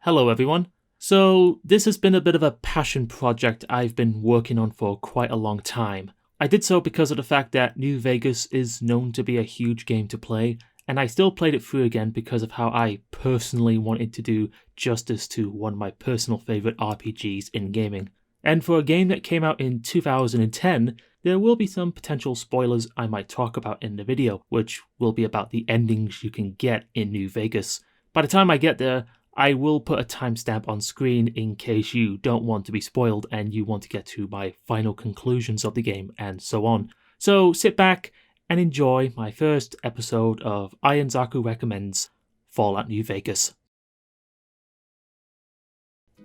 Hello everyone. So this has been a bit of a passion project I've been working on for quite a long time. I did so because of the fact that New Vegas is known to be a huge game to play, and I still played it through again because of how I personally wanted to do justice to one of my personal favourite RPGs in gaming. And for a game that came out in 2010, there will be some potential spoilers I might talk about in the video, which will be about the endings you can get in New Vegas. By the time I get there, I will put a timestamp on screen in case you don't want to be spoiled and you want to get to my final conclusions of the game and so on. So sit back and enjoy my first episode of Iron Zaku Recommends Fallout New Vegas.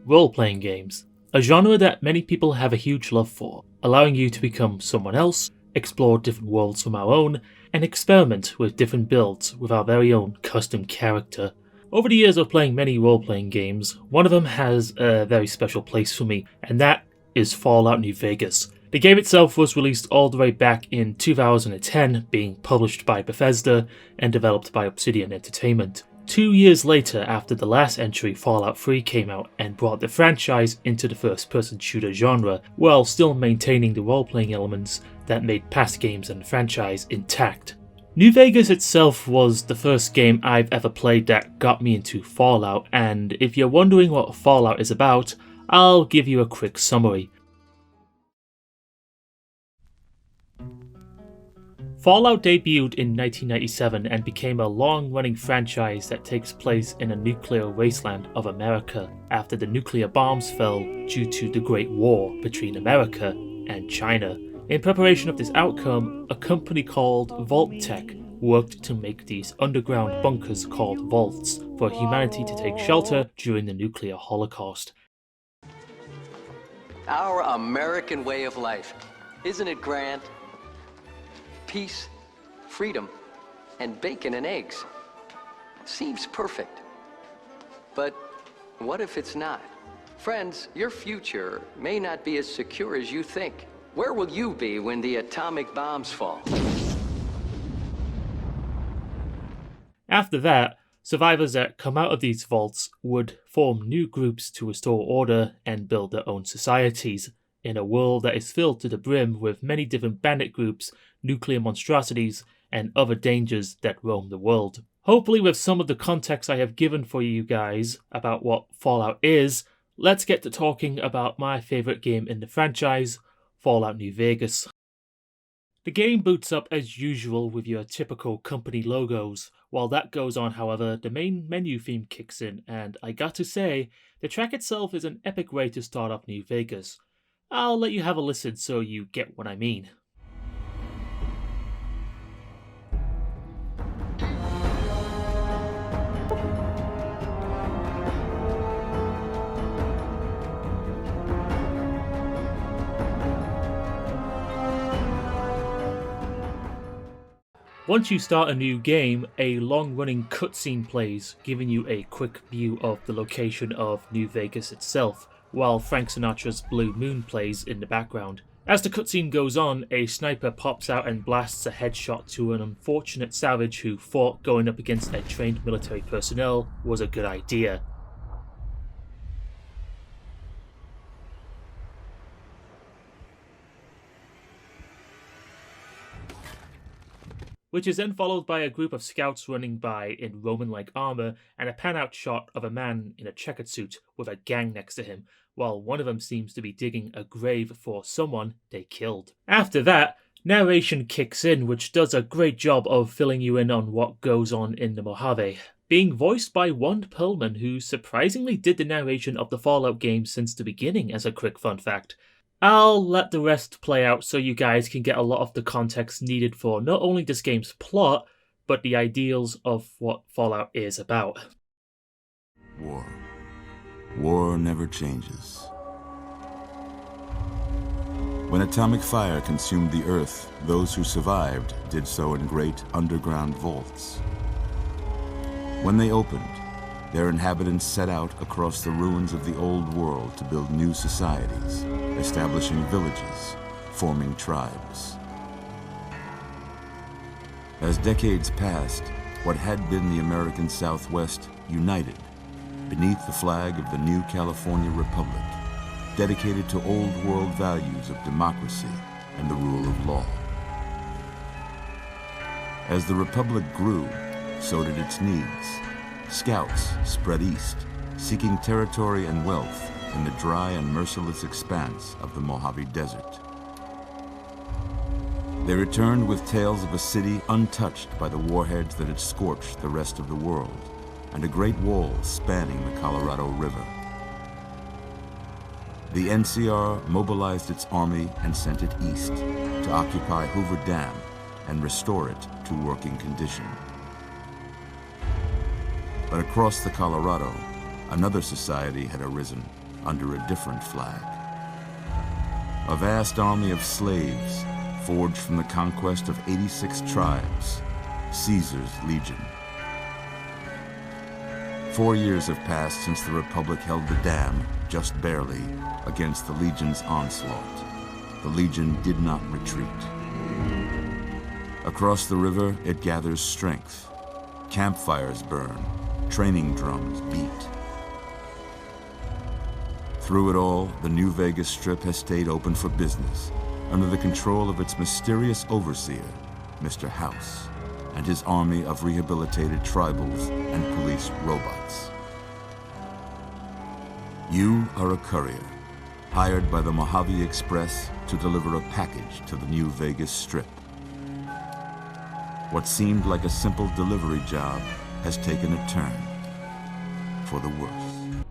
Role-playing games, a genre that many people have a huge love for, allowing you to become someone else, explore different worlds from our own, and experiment with different builds with our very own custom character. Over the years of playing many role-playing games, one of them has a very special place for me, and that is Fallout New Vegas. The game itself was released all the way back in 2010, being published by Bethesda and developed by Obsidian Entertainment. 2 years later, after the last entry, Fallout 3 came out and brought the franchise into the first-person shooter genre, while still maintaining the role-playing elements that made past games and the franchise intact. New Vegas itself was the first game I've ever played that got me into Fallout, and if you're wondering what Fallout is about, I'll give you a quick summary. Fallout debuted in 1997 and became a long-running franchise that takes place in a nuclear wasteland of America after the nuclear bombs fell due to the Great War between America and China. In preparation of this outcome, a company called Vault-Tec worked to make these underground bunkers called vaults for humanity to take shelter during the nuclear holocaust. Our American way of life, isn't it grand? Peace, freedom, and bacon and eggs. Seems perfect. But what if it's not? Friends, your future may not be as secure as you think. Where will you be when the atomic bombs fall? After that, survivors that come out of these vaults would form new groups to restore order and build their own societies, in a world that is filled to the brim with many different bandit groups, nuclear monstrosities, and other dangers that roam the world. Hopefully with some of the context I have given for you guys about what Fallout is, let's get to talking about my favourite game in the franchise, Fallout New Vegas. The game boots up as usual with your typical company logos. While that goes on, however, the main menu theme kicks in, and I got to say, the track itself is an epic way to start off New Vegas. I'll let you have a listen so you get what I mean. Once you start a new game, a long-running cutscene plays, giving you a quick view of the location of New Vegas itself, while Frank Sinatra's Blue Moon plays in the background. As the cutscene goes on, a sniper pops out and blasts a headshot to an unfortunate savage who thought going up against a trained military personnel was a good idea. Which is then followed by a group of scouts running by in Roman-like armor and a pan-out shot of a man in a checkered suit with a gang next to him, while one of them seems to be digging a grave for someone they killed. After that, narration kicks in, which does a great job of filling you in on what goes on in the Mojave, being voiced by Wand Perlman, who surprisingly did the narration of the Fallout games since the beginning, as a quick fun fact. I'll let the rest play out so you guys can get a lot of the context needed for not only this game's plot, but the ideals of what Fallout is about. War. War never changes. When atomic fire consumed the Earth, those who survived did so in great underground vaults. When they opened, their inhabitants set out across the ruins of the old world to build new societies, establishing villages, forming tribes. As decades passed, what had been the American Southwest united beneath the flag of the new California Republic, dedicated to old world values of democracy and the rule of law. As the Republic grew, so did its needs. Scouts spread east, seeking territory and wealth in the dry and merciless expanse of the Mojave Desert. They returned with tales of a city untouched by the warheads that had scorched the rest of the world, and a great wall spanning the Colorado River. The NCR mobilized its army and sent it east to occupy Hoover Dam and restore it to working condition. But across the Colorado, another society had arisen under a different flag. A vast army of slaves forged from the conquest of 86 tribes, Caesar's Legion. 4 years have passed since the Republic held the dam, just barely, against the Legion's onslaught. The Legion did not retreat. Across the river, it gathers strength. Campfires burn, training drums beat. Through it all, the New Vegas Strip has stayed open for business, under the control of its mysterious overseer, Mr. House, and his army of rehabilitated tribals and police robots. You are a courier, hired by the Mojave Express to deliver a package to the New Vegas Strip. What seemed like a simple delivery job has taken a turn for the worse.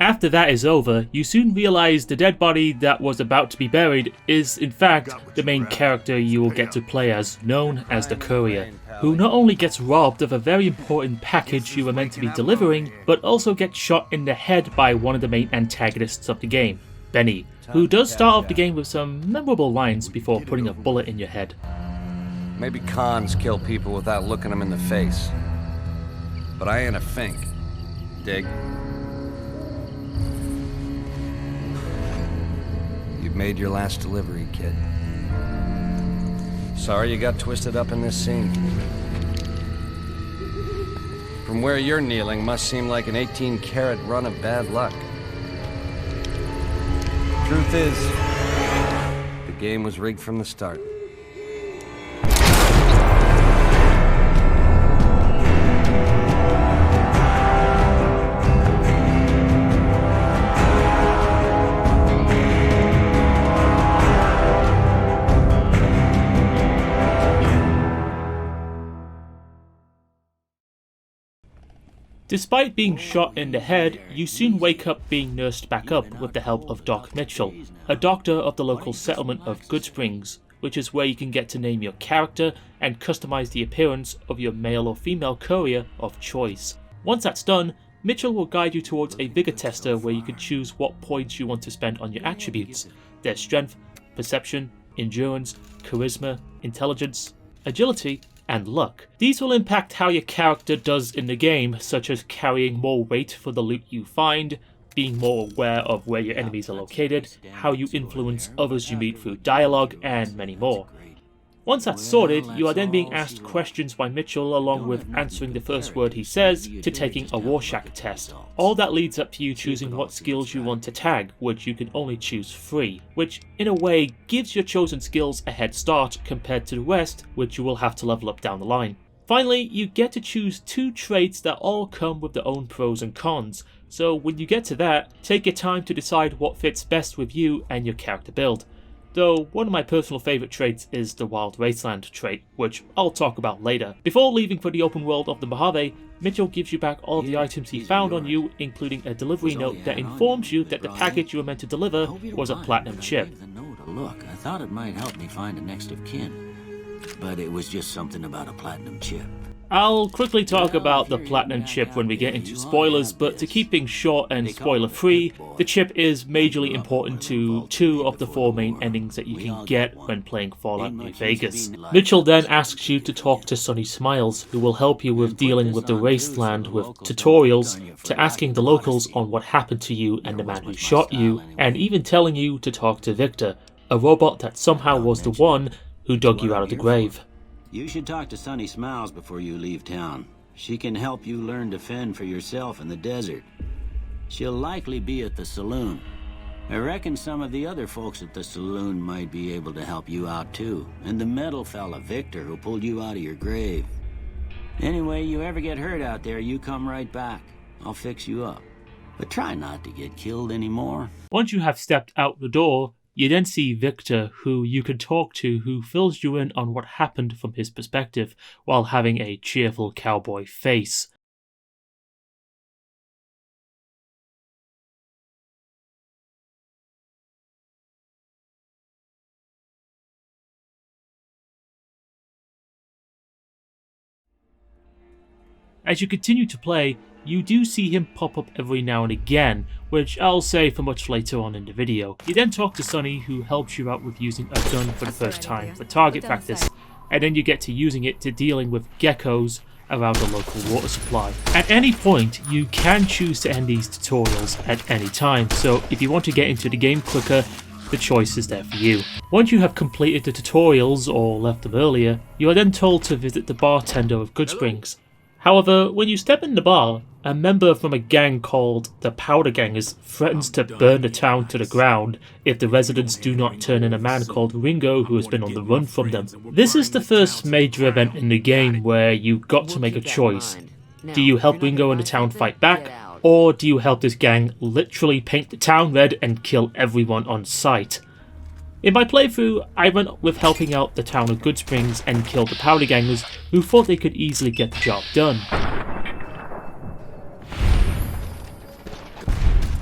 After that is over, you soon realize the dead body that was about to be buried is, in fact, the main character you will get to play as, known as the Courier, who not only gets robbed of a very important package you were meant to be delivering, but also gets shot in the head by one of the main antagonists of the game, Benny, who does start off the game with some memorable lines before putting a bullet in your head. Maybe cons kill people without looking them in the face. But I ain't a fink. Dig? You've made your last delivery, kid. Sorry you got twisted up in this scene. From where you're kneeling must seem like an 18-carat run of bad luck. Truth is, the game was rigged from the start. Despite being shot in the head, you soon wake up being nursed back up with the help of Doc Mitchell, a doctor of the local settlement of Good Springs, which is where you can get to name your character and customize the appearance of your male or female courier of choice. Once that's done, Mitchell will guide you towards a vigor tester where you can choose what points you want to spend on your attributes, their strength, perception, endurance, charisma, intelligence, agility, and luck. These will impact how your character does in the game, such as carrying more weight for the loot you find, being more aware of where your enemies are located, how you influence others you meet through dialogue, and many more. Once that's sorted, you are then being asked questions by Mitchell along with answering the first word he says to taking a Rorschach test. All that leads up to you choosing what skills you want to tag, which you can only choose 3, which in a way gives your chosen skills a head start compared to the rest, which you will have to level up down the line. Finally, you get to choose 2 traits that all come with their own pros and cons, so when you get to that, take your time to decide what fits best with you and your character build. Though one of my personal favourite traits is the Wild Wasteland trait, which I'll talk about later. Before leaving for the open world of the Mojave, Mitchell gives you back all of the items he found on you, including a delivery note that informs you that the package you were meant to deliver was a platinum chip. Look, I thought it might help me find a next of kin, but it was just something about a platinum chip. I'll quickly talk about the platinum chip when we get into spoilers, but to keep things short and spoiler free, the chip is majorly important to 2 of the 4 main endings that you can get when playing Fallout New Vegas. Mitchell then asks you to talk to Sonny Smiles, who will help you with dealing with the wasteland with tutorials, to asking the locals on what happened to you and the man who shot you, and even telling you to talk to Victor, a robot that somehow was the one who dug you out of the grave. You should talk to Sonny Smiles before you leave town. She can help you learn to fend for yourself in the desert. She'll likely be at the saloon. I reckon some of the other folks at the saloon might be able to help you out too. And the metal fella, Victor, who pulled you out of your grave. Anyway, you ever get hurt out there, you come right back. I'll fix you up. But try not to get killed anymore. Once you have stepped out the door, you then see Victor, who you can talk to, who fills you in on what happened from his perspective, while having a cheerful cowboy face. As you continue to play, you do see him pop up every now and again, which I'll say for much later on in the video. You then talk to Sonny, who helps you out with using a gun for the first time for target practice, and then you get to using it to dealing with geckos around a local water supply. At any point, you can choose to end these tutorials at any time, so if you want to get into the game quicker, the choice is there for you. Once you have completed the tutorials or left them earlier, you are then told to visit the bartender of Goodsprings. However, when you step in the bar, a member from a gang called the Powder Gangers threatens to burn the town to the ground if the residents do not turn in a man called Ringo who has been on the run from them. This is the first major event in the game where you got to make a choice. Do you help Ringo and the town fight back, or do you help this gang literally paint the town red and kill everyone on sight? In my playthrough, I went with helping out the town of Goodsprings and killed the Powder Gangers, who thought they could easily get the job done.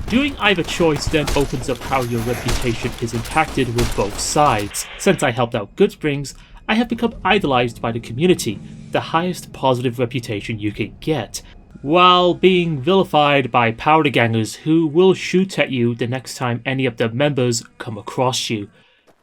Doing either choice then opens up how your reputation is impacted with both sides. Since I helped out Goodsprings, I have become idolized by the community, the highest positive reputation you can get, while being vilified by Powder Gangers who will shoot at you the next time any of their members come across you.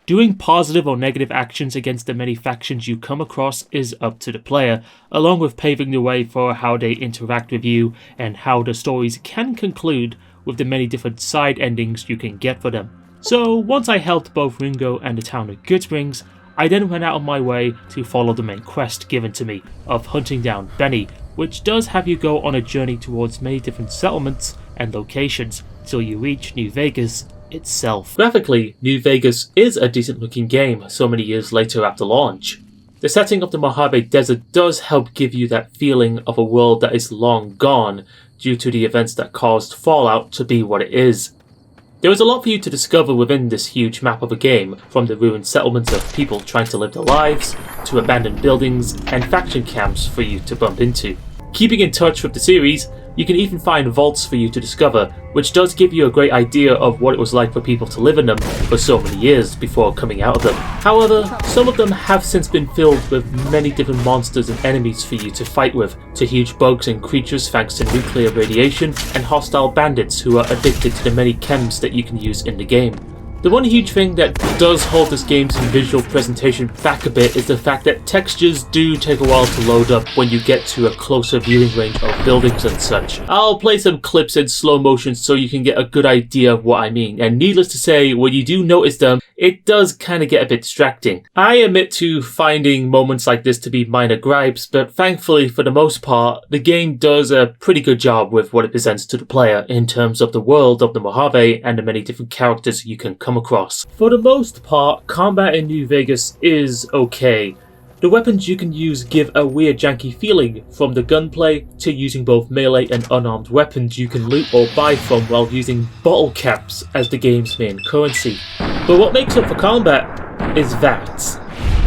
Doing positive or negative actions against the many factions you come across is up to the player, along with paving the way for how they interact with you and how the stories can conclude with the many different side endings you can get for them. So once I helped both Ringo and the town of Goodsprings, I then went out of my way to follow the main quest given to me of hunting down Benny, which does have you go on a journey towards many different settlements and locations till you reach New Vegas itself. Graphically, New Vegas is a decent looking game so many years later after launch. The setting of the Mojave Desert does help give you that feeling of a world that is long gone due to the events that caused Fallout to be what it is. There is a lot for you to discover within this huge map of a game, from the ruined settlements of people trying to live their lives, to abandoned buildings and faction camps for you to bump into. Keeping in touch with the series, you can even find vaults for you to discover, which does give you a great idea of what it was like for people to live in them for so many years before coming out of them. However, some of them have since been filled with many different monsters and enemies for you to fight with, to huge bugs and creatures thanks to nuclear radiation, and hostile bandits who are addicted to the many chems that you can use in the game. The one huge thing that does hold this game's visual presentation back a bit is the fact that textures do take a while to load up when you get to a closer viewing range of buildings and such. I'll play some clips in slow motion so you can get a good idea of what I mean, and needless to say, when you do notice them, it does kind of get a bit distracting. I admit to finding moments like this to be minor gripes, but thankfully for the most part, the game does a pretty good job with what it presents to the player in terms of the world of the Mojave and the many different characters you can come across. For the most part, combat in New Vegas is okay. The weapons you can use give a weird janky feeling, from the gunplay to using both melee and unarmed weapons you can loot or buy from while using bottle caps as the game's main currency. But what makes up for combat is VATS.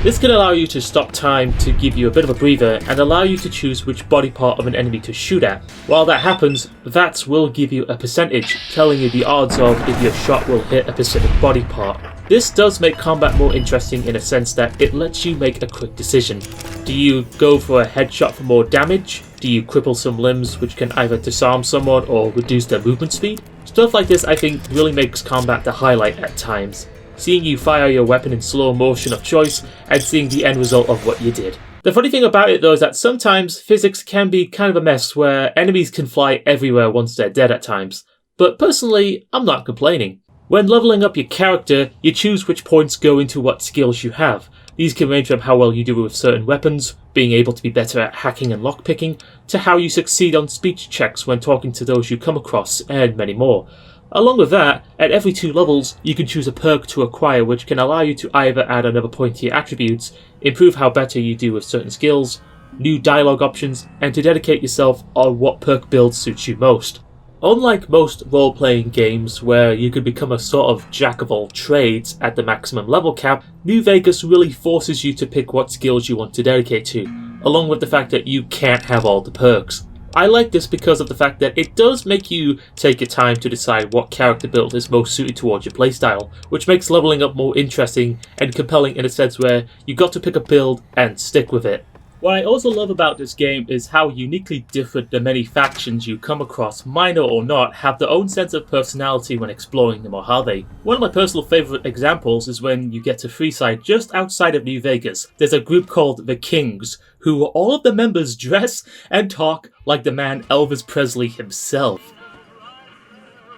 This can allow you to stop time to give you a bit of a breather and allow you to choose which body part of an enemy to shoot at. While that happens, VATS will give you a percentage, telling you the odds of if your shot will hit a specific body part. This does make combat more interesting in a sense that it lets you make a quick decision. Do you go for a headshot for more damage? Do you cripple some limbs which can either disarm someone or reduce their movement speed? Stuff like this I think really makes combat the highlight at times. Seeing you fire your weapon in slow motion of choice and seeing the end result of what you did. The funny thing about it though is that sometimes physics can be kind of a mess where enemies can fly everywhere once they're dead at times. But personally, I'm not complaining. When leveling up your character, you choose which points go into what skills you have, These can range from how well you do with certain weapons, being able to be better at hacking and lockpicking, to how you succeed on speech checks when talking to those you come across, and many more. Along with that, at every 2 levels, you can choose a perk to acquire which can allow you to either add another point to your attributes, improve how better you do with certain skills, new dialogue options, and to dedicate yourself on what perk build suits you most. Unlike most role-playing games where you could become a sort of jack of all trades at the maximum level cap, New Vegas really forces you to pick what skills you want to dedicate to, along with the fact that you can't have all the perks. I like this because of the fact that it does make you take your time to decide what character build is most suited towards your playstyle, which makes leveling up more interesting and compelling in a sense where you got to pick a build and stick with it. What I also love about this game is how uniquely different the many factions you come across, minor or not, have their own sense of personality when exploring the Mojave. One of my personal favourite examples is when you get to Freeside just outside of New Vegas. There's a group called the Kings, who all of the members dress and talk like the man Elvis Presley himself.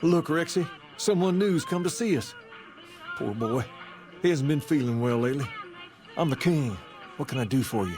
Look, Rexy, someone new's come to see us. Poor boy. He hasn't been feeling well lately. I'm the king. What can I do for you?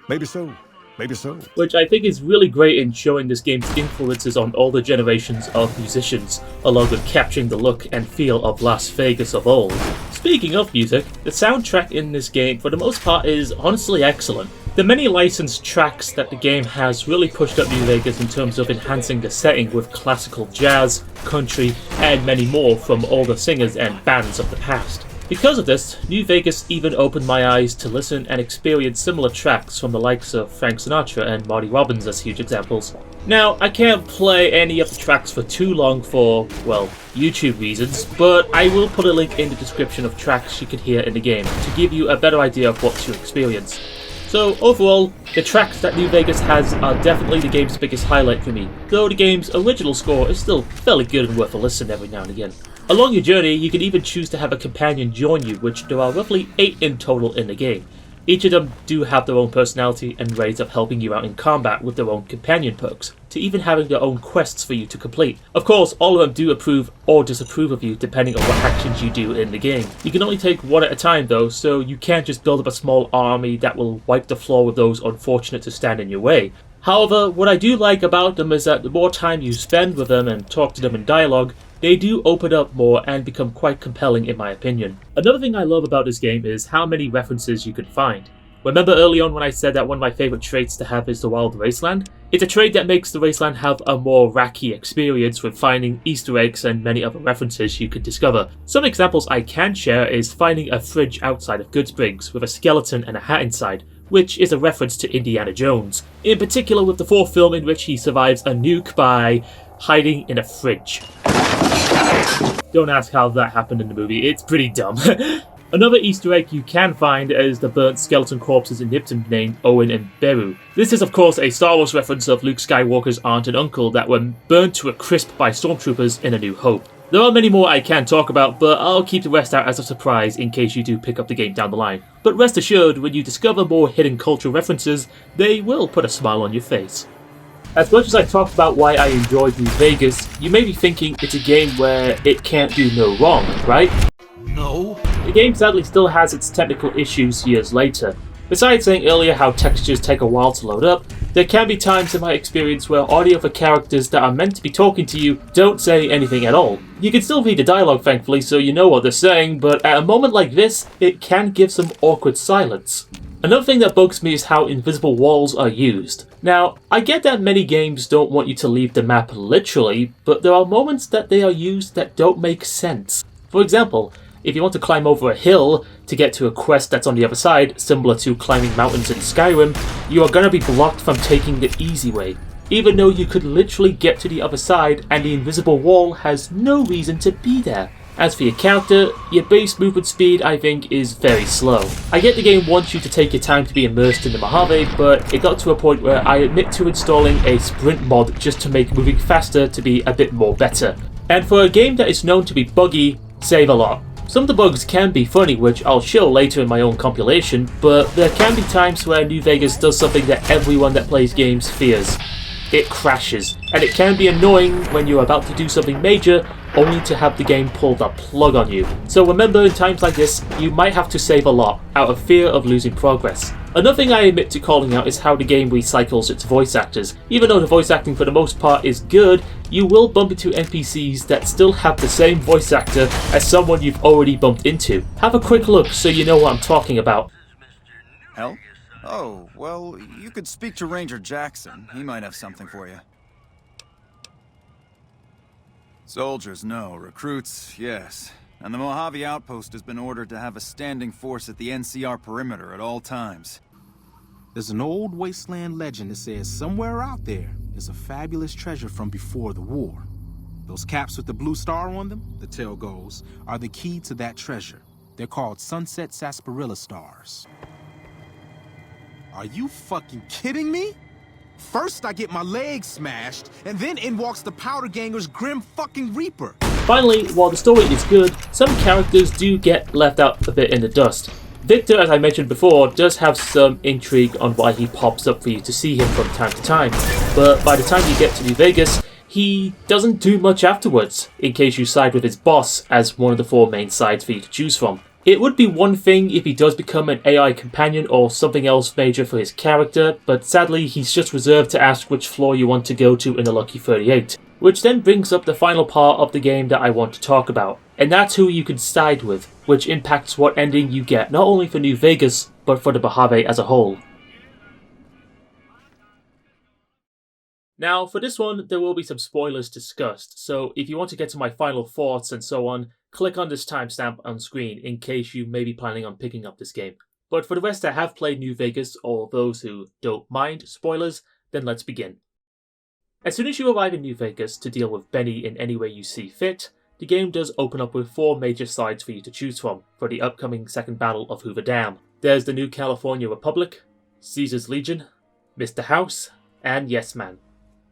Maybe so. Maybe so. Which I think is really great in showing this game's influences on all the generations of musicians, along with capturing the look and feel of Las Vegas of old. Speaking of music, the soundtrack in this game for the most part is honestly excellent. The many licensed tracks that the game has really pushed up New Vegas in terms of enhancing the setting with classical jazz, country, and many more from all the singers and bands of the past. Because of this, New Vegas even opened my eyes to listen and experience similar tracks from the likes of Frank Sinatra and Marty Robbins as huge examples. Now, I can't play any of the tracks for too long for, well, YouTube reasons, but I will put a link in the description of tracks you can hear in the game to give you a better idea of what to experience. So overall, the tracks that New Vegas has are definitely the game's biggest highlight for me, though the game's original score is still fairly good and worth a listen every now and again. Along your journey, you can even choose to have a companion join you, which there are roughly 8 in total in the game. Each of them do have their own personality and ways of helping you out in combat with their own companion perks, to even having their own quests for you to complete. Of course, all of them do approve or disapprove of you depending on what actions you do in the game. You can only take one at a time though, so you can't just build up a small army that will wipe the floor with those unfortunate to stand in your way. However, what I do like about them is that the more time you spend with them and talk to them in dialogue, they do open up more and become quite compelling in my opinion. Another thing I love about this game is how many references you can find. Remember early on when I said that one of my favourite traits to have is the Wild Wasteland? It's a trait that makes the Wasteland have a more wacky experience with finding Easter eggs and many other references you could discover. Some examples I can share is finding a fridge outside of Goodsprings with a skeleton and a hat inside, which is a reference to Indiana Jones, in particular with the 4th film in which he survives a nuke by hiding in a fridge. Don't ask how that happened in the movie, it's pretty dumb. Another Easter egg you can find is the burnt skeleton corpses in Nipton named Owen and Beru. This is of course a Star Wars reference of Luke Skywalker's aunt and uncle that were burnt to a crisp by stormtroopers in A New Hope. There are many more I can talk about, but I'll keep the rest out as a surprise in case you do pick up the game down the line. But rest assured, when you discover more hidden cultural references, they will put a smile on your face. As much as I talked about why I enjoyed New Vegas, you may be thinking it's a game where it can't do no wrong, right? No. The game sadly still has its technical issues years later. Besides saying earlier how textures take a while to load up, there can be times in my experience where audio for characters that are meant to be talking to you don't say anything at all. You can still read the dialogue thankfully so you know what they're saying, but at a moment like this, it can give some awkward silence. Another thing that bugs me is how invisible walls are used. Now, I get that many games don't want you to leave the map literally, but there are moments that they are used that don't make sense. For example, if you want to climb over a hill to get to a quest that's on the other side, similar to climbing mountains in Skyrim, you are going to be blocked from taking the easy way, even though you could literally get to the other side and the invisible wall has no reason to be there. As for your character, your base movement speed I think is very slow. I get the game wants you to take your time to be immersed in the Mojave, but it got to a point where I admit to installing a sprint mod just to make moving faster to be a bit more better. And for a game that is known to be buggy, save a lot. Some of the bugs can be funny, which I'll show later in my own compilation, but there can be times where New Vegas does something that everyone that plays games fears. it crashes, and it can be annoying when you're about to do something major only to have the game pull the plug on you. So remember, in times like this, you might have to save a lot out of fear of losing progress. Another thing I admit to calling out is how the game recycles its voice actors. Even though the voice acting for the most part is good, you will bump into NPCs that still have the same voice actor as someone you've already bumped into. Have a quick look so you know what I'm talking about. Help? Oh, well, you could speak to Ranger Jackson. He might have something for you. Soldiers, no. Recruits, yes. And the Mojave Outpost has been ordered to have a standing force at the NCR perimeter at all times. There's an old wasteland legend that says somewhere out there is a fabulous treasure from before the war. Those caps with the blue star on them, the tale goes, are the key to that treasure. They're called Sunset Sarsaparilla Stars. Are you fucking kidding me? First I get my leg smashed, and then in walks the Powder Ganger's Grim fucking Reaper. Finally, while the story is good, some characters do get left out a bit in the dust. Victor, as I mentioned before, does have some intrigue on why he pops up for you to see him from time to time, but by the time you get to New Vegas, he doesn't do much afterwards, in case you side with his boss as one of the 4 main sides for you to choose from. It would be one thing if he does become an AI companion or something else major for his character, but sadly he's just reserved to ask which floor you want to go to in the Lucky 38. Which then brings up the final part of the game that I want to talk about, and that's who you can side with, which impacts what ending you get not only for New Vegas, but for the Mojave as a whole. Now, for this one, there will be some spoilers discussed, so if you want to get to my final thoughts and so on, click on this timestamp on screen in case you may be planning on picking up this game. But for the rest that have played New Vegas, or those who don't mind spoilers, then let's begin. As soon as you arrive in New Vegas to deal with Benny in any way you see fit, the game does open up with 4 major sides for you to choose from for the upcoming second battle of Hoover Dam. There's the New California Republic, Caesar's Legion, Mr. House, and Yes Man.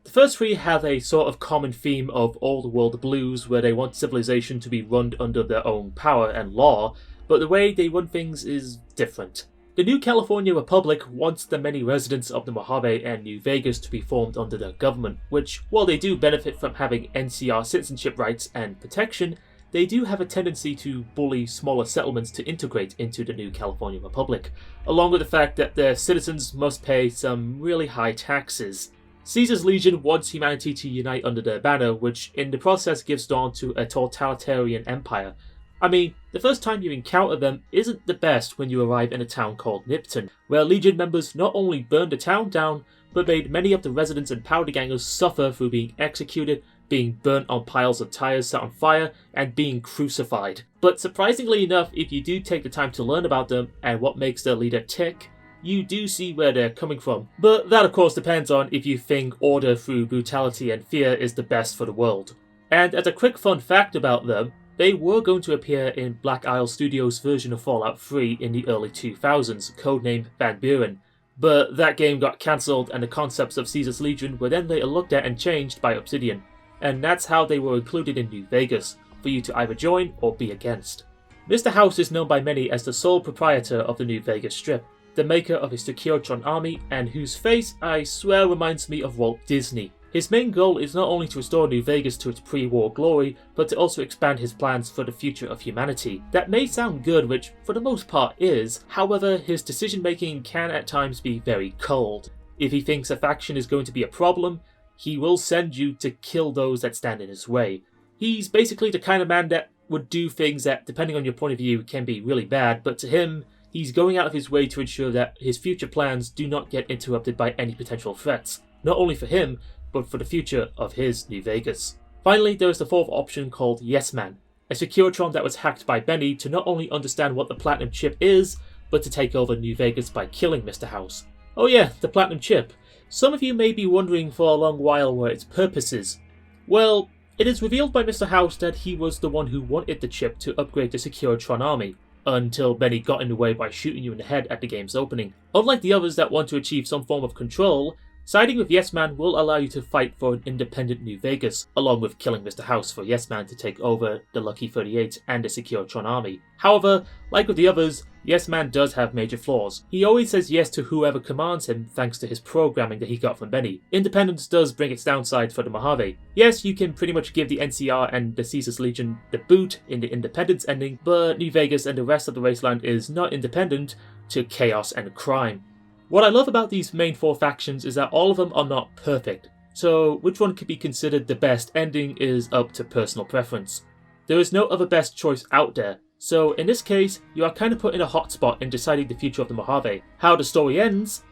The first 3 have a sort of common theme of old world blues where they want civilization to be run under their own power and law, but the way they run things is different. The New California Republic wants the many residents of the Mojave and New Vegas to be formed under their government, which, while they do benefit from having NCR citizenship rights and protection, they do have a tendency to bully smaller settlements to integrate into the New California Republic, along with the fact that their citizens must pay some really high taxes. Caesar's Legion wants humanity to unite under their banner, which in the process gives dawn to a totalitarian empire. I mean, the first time you encounter them isn't the best when you arrive in a town called Nipton, where Legion members not only burned the town down, but made many of the residents and powder gangers suffer through being executed, being burnt on piles of tires set on fire, and being crucified. But surprisingly enough, if you do take the time to learn about them and what makes their leader tick, you do see where they're coming from. But that of course depends on if you think order through brutality and fear is the best for the world. And as a quick fun fact about them, they were going to appear in Black Isle Studios' version of Fallout 3 in the early 2000s, codenamed Van Buren. But that game got cancelled and the concepts of Caesar's Legion were then later looked at and changed by Obsidian. And that's how they were included in New Vegas, for you to either join or be against. Mr. House is known by many as the sole proprietor of the New Vegas Strip, the maker of his Securitron army, and whose face I swear reminds me of Walt Disney. His main goal is not only to restore New Vegas to its pre-war glory, but to also expand his plans for the future of humanity. That may sound good, which for the most part is, however his decision making can at times be very cold. If he thinks a faction is going to be a problem, he will send you to kill those that stand in his way. He's basically the kind of man that would do things that, depending on your point of view, can be really bad, but to him, he's going out of his way to ensure that his future plans do not get interrupted by any potential threats, not only for him, but for the future of his New Vegas. Finally, there is the 4th option called Yes Man, a Securitron that was hacked by Benny to not only understand what the Platinum Chip is, but to take over New Vegas by killing Mr. House. Oh yeah, the Platinum Chip. Some of you may be wondering for a long while what its purpose is. Well, it is revealed by Mr. House that he was the one who wanted the chip to upgrade the Securitron army, until Benny got in the way by shooting you in the head at the game's opening. Unlike the others that want to achieve some form of control, Siding with Yes Man will allow you to fight for an independent New Vegas, along with killing Mr. House for Yes Man to take over the Lucky 38 and a secure Tron army. However, like with the others, Yes Man does have major flaws. He always says yes to whoever commands him thanks to his programming that he got from Benny. Independence does bring its downsides for the Mojave. Yes, you can pretty much give the NCR and the Caesar's Legion the boot in the Independence ending, but New Vegas and the rest of the Wasteland is not independent to chaos and crime. What I love about these main 4 factions is that all of them are not perfect, so which one could be considered the best ending is up to personal preference. There is no other best choice out there, so in this case, you are kind of put in a hot spot in deciding the future of the Mojave. How the story ends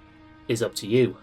is up to you.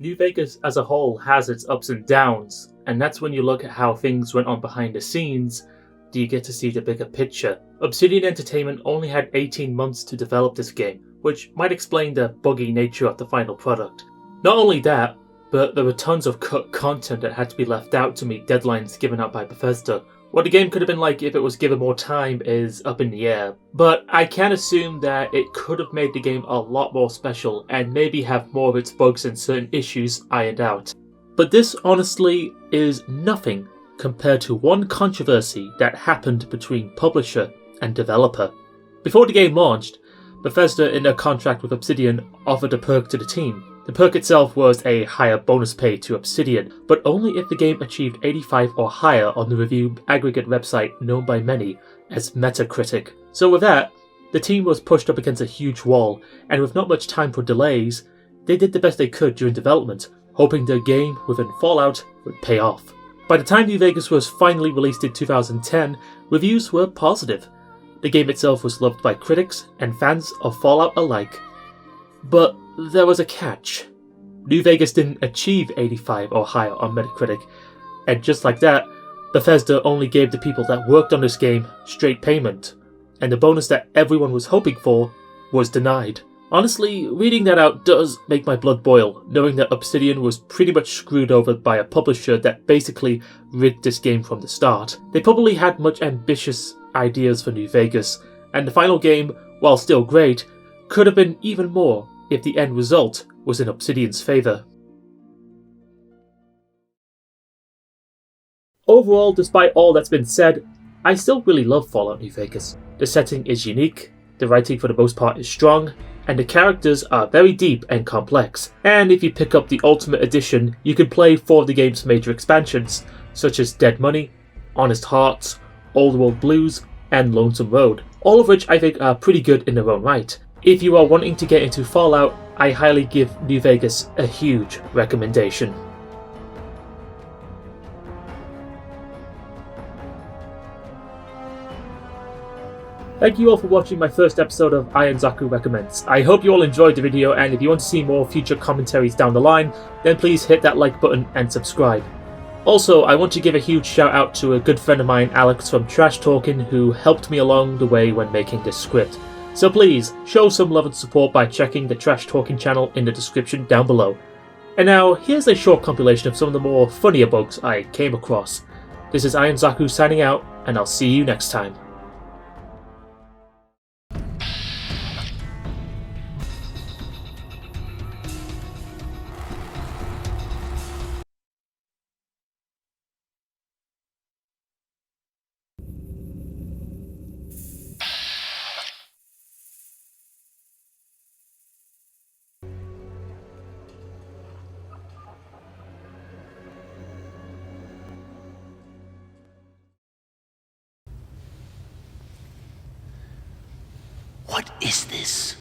New Vegas as a whole has its ups and downs, and that's when you look at how things went on behind the scenes, do you get to see the bigger picture. Obsidian Entertainment only had 18 months to develop this game, which might explain the buggy nature of the final product. Not only that, but there were tons of cut content that had to be left out to meet deadlines given out by Bethesda. What the game could have been like if it was given more time is up in the air, but I can assume that it could have made the game a lot more special and maybe have more of its bugs and certain issues ironed out. But this honestly is nothing compared to one controversy that happened between publisher and developer. Before the game launched, Bethesda in a contract with Obsidian offered a perk to the team. The perk itself was a higher bonus pay to Obsidian, but only if the game achieved 85 or higher on the review aggregate website known by many as Metacritic. So with that, the team was pushed up against a huge wall, and with not much time for delays, they did the best they could during development, hoping their game within Fallout would pay off. By the time New Vegas was finally released in 2010, reviews were positive. The game itself was loved by critics and fans of Fallout alike. But there was a catch. New Vegas didn't achieve 85 or higher on Metacritic, and just like that, Bethesda only gave the people that worked on this game straight payment, and the bonus that everyone was hoping for was denied. Honestly, reading that out does make my blood boil, knowing that Obsidian was pretty much screwed over by a publisher that basically rigged this game from the start. They probably had much ambitious ideas for New Vegas, and the final game, while still great, could have been even more if the end result was in Obsidian's favour. Overall, despite all that's been said, I still really love Fallout New Vegas. The setting is unique, the writing for the most part is strong, and the characters are very deep and complex. And if you pick up the Ultimate Edition, you can play 4 of the game's major expansions, such as Dead Money, Honest Hearts, Old World Blues, and Lonesome Road, all of which I think are pretty good in their own right. If you are wanting to get into Fallout, I highly give New Vegas a huge recommendation. Thank you all for watching my first episode of Iron Zaku Recommends. I hope you all enjoyed the video, and if you want to see more future commentaries down the line, then please hit that like button and subscribe. Also, I want to give a huge shout out to a good friend of mine, Alex from Trash Talking, who helped me along the way when making this script. So please, show some love and support by checking the Trash Talking channel in the description down below. And now, here's a short compilation of some of the more funnier bugs I came across. This is Iron Zaku signing out, and I'll see you next time. What is this?